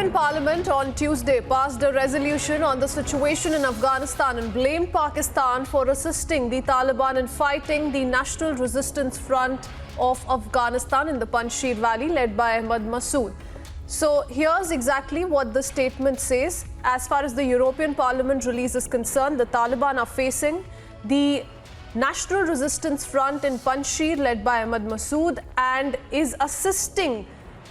European Parliament on Tuesday passed a resolution on the situation in Afghanistan and blamed Pakistan for assisting the Taliban in fighting the National Resistance Front of Afghanistan in the Panjshir Valley led by Ahmad Massoud. So here's exactly what the statement says. As far as the European Parliament release is concerned, the Taliban are facing the National Resistance Front in Panjshir led by Ahmad Massoud and is assisting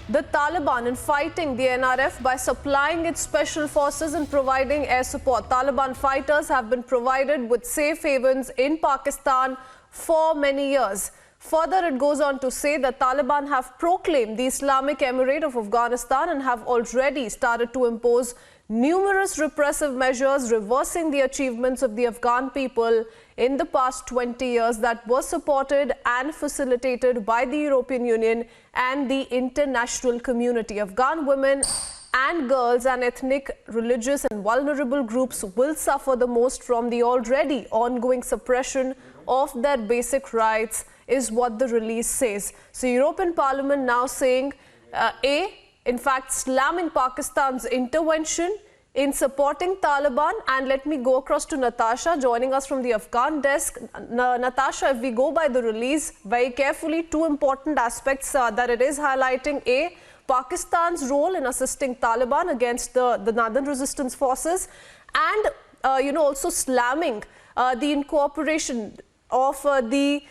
the Taliban in fighting the NRF by supplying its special forces and providing air support. Taliban fighters have been provided with safe havens in Pakistan for many years. Further, it goes on to say that Taliban have proclaimed the Islamic Emirate of Afghanistan and have already started to impose numerous repressive measures, reversing the achievements of the Afghan people in the past 20 years that were supported and facilitated by the European Union and the international community. Afghan women and girls and ethnic, religious and vulnerable groups will suffer the most from the already ongoing suppression of their basic rights, is what the release says. So European Parliament now saying, in fact, slamming Pakistan's intervention in supporting Taliban. And let me go across to Natasha, joining us from the Afghan desk. Natasha, if we go by the release very carefully, two important aspects that it is highlighting. Pakistan's role in assisting Taliban against the Northern Resistance Forces, and also slamming the incorporation of the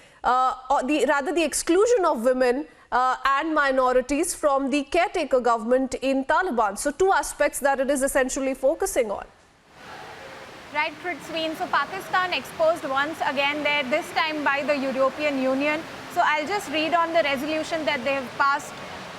exclusion of women and minorities from the caretaker government in Taliban. So two aspects that it is essentially focusing on. Right, Prithween. So Pakistan exposed once again there, this time by the European Union. So I'll just read on the resolution that they have passed.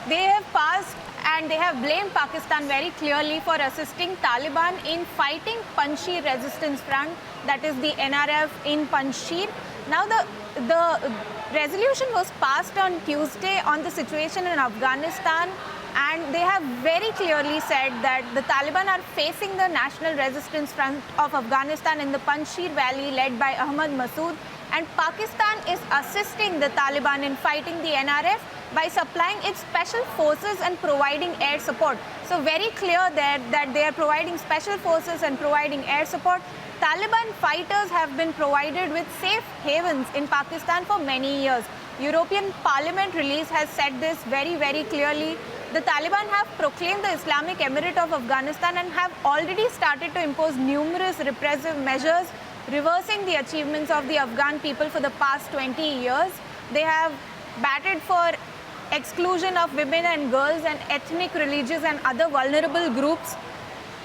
They have passed and they have blamed Pakistan very clearly for assisting Taliban in fighting Panjshir Resistance Front, that is the NRF in Panjshir. Now the resolution was passed on Tuesday on the situation in Afghanistan, and they have very clearly said that the Taliban are facing the National Resistance Front of Afghanistan in the Panjshir Valley led by Ahmad Massoud, and Pakistan is assisting the Taliban in fighting the NRF by supplying its special forces and providing air support. So very clear there that they are providing special forces and providing air support. Taliban fighters have been provided with safe havens in Pakistan for many years. European Parliament release has said this very, very clearly. The Taliban have proclaimed the Islamic Emirate of Afghanistan and have already started to impose numerous repressive measures, reversing the achievements of the Afghan people for the past 20 years. They have battled for exclusion of women and girls and ethnic, religious and other vulnerable groups.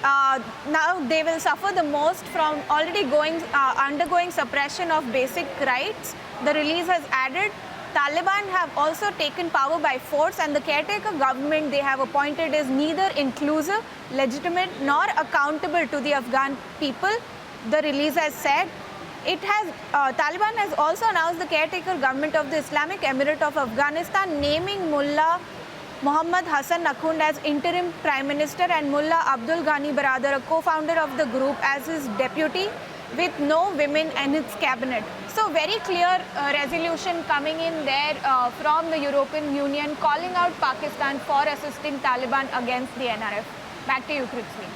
Now they will suffer the most from already undergoing suppression of basic rights. The release has added, Taliban have also taken power by force, and the caretaker government they have appointed is neither inclusive, legitimate nor accountable to the Afghan people. The release has said. Taliban has also announced the caretaker government of the Islamic Emirate of Afghanistan, naming Mullah Muhammad Hassan Nakhund as interim Prime Minister and Mullah Abdul Ghani Baradar, a co-founder of the group, as his deputy, with no women in its cabinet. So very clear resolution coming in there from the European Union calling out Pakistan for assisting Taliban against the NRF. Back to you, Prithvi.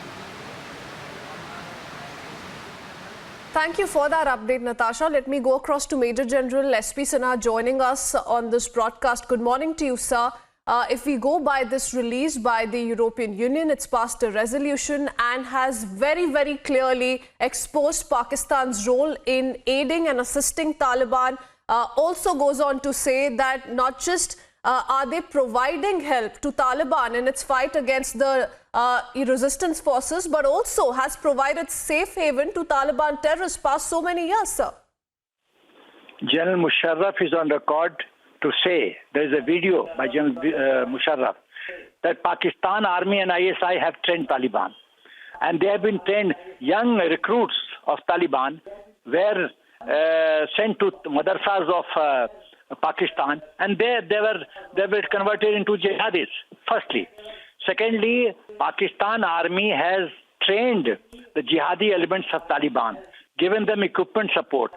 Thank you for that update, Natasha. Let me go across to Major General S.P. Sinha joining us on this broadcast. Good morning to you, sir. If we go by this release by the European Union, it's passed a resolution and has very, very clearly exposed Pakistan's role in aiding and assisting Taliban. Also goes on to say that not just are they providing help to Taliban in its fight against the resistance forces, but also has provided safe haven to Taliban terrorists past so many years, sir. General Musharraf is on record to say, there is a video by General Musharraf, that Pakistan Army and ISI have trained Taliban. And they have been trained, young recruits of Taliban were sent to madrasas of Pakistan, and they were converted into jihadis, firstly. Secondly, Pakistan Army has trained the jihadi elements of Taliban, given them equipment support,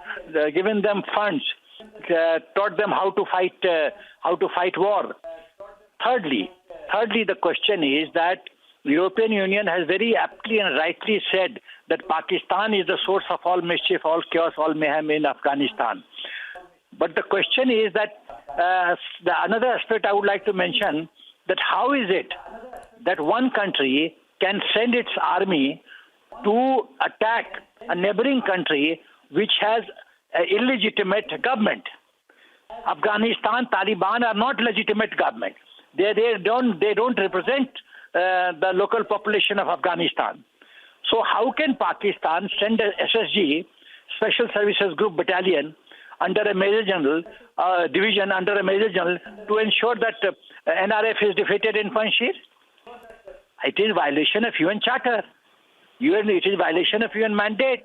given them funds, taught them how to fight war. Thirdly, the question is that European Union has very aptly and rightly said that Pakistan is the source of all mischief, all chaos, all mayhem in Afghanistan. But the question is that another aspect I would like to mention, that how is it that one country can send its army to attack a neighboring country which has an illegitimate government? Afghanistan, Taliban are not legitimate government. They don't represent the local population of Afghanistan. So how can Pakistan send a SSG, Special Services Group Battalion, under a Major General, division under a Major General, to ensure that NRF is defeated in Panjshir? It is violation of UN Charter. It is violation of UN mandate.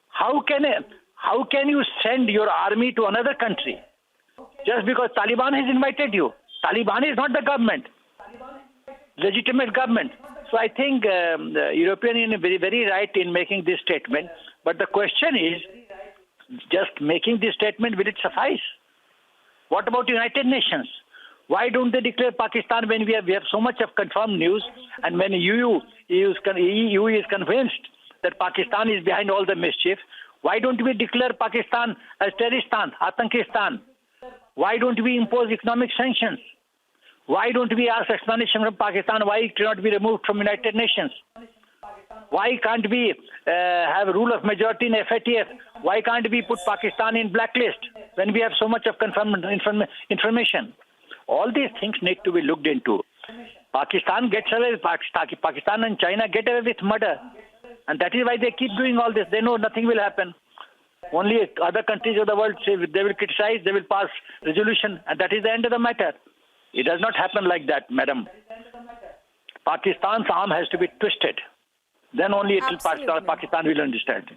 How can you send your army to another country just because Taliban has invited you? Taliban is not the government, legitimate government. So I think the European Union is very right in making this statement. But the question is, just making this statement, will it suffice? What about United Nations? Why don't they declare Pakistan when we have so much of confirmed news, and when EU is convinced that Pakistan is behind all the mischief? Why don't we declare Pakistan as Terroristan, Atankistan? Why don't we impose economic sanctions? Why don't we ask explanation from Pakistan why it cannot be removed from United Nations? Why can't we have rule of majority in FATF? Why can't we put Pakistan in blacklist when we have so much of confirmed information? All these things need to be looked into. Pakistan gets away, Pakistan and China get away with murder. And that is why they keep doing all this. They know nothing will happen. Only other countries of the world say they will criticize, they will pass resolution, and that is the end of the matter. It does not happen like that, madam. Pakistan's arm has to be twisted. Then only Pakistan will understand.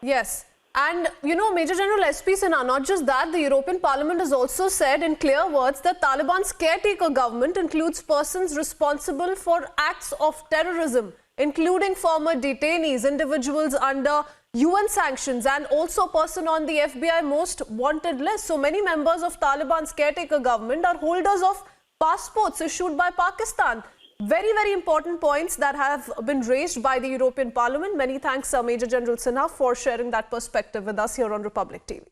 Yes. And, you know, Major General S.P. Sinha, not just that, the European Parliament has also said in clear words that Taliban's caretaker government includes persons responsible for acts of terrorism, including former detainees, individuals under UN sanctions, and also a person on the FBI most wanted list. So many members of Taliban's caretaker government are holders of passports issued by Pakistan. Very, very important points that have been raised by the European Parliament. Many thanks, Major General Sinha, for sharing that perspective with us here on Republic TV.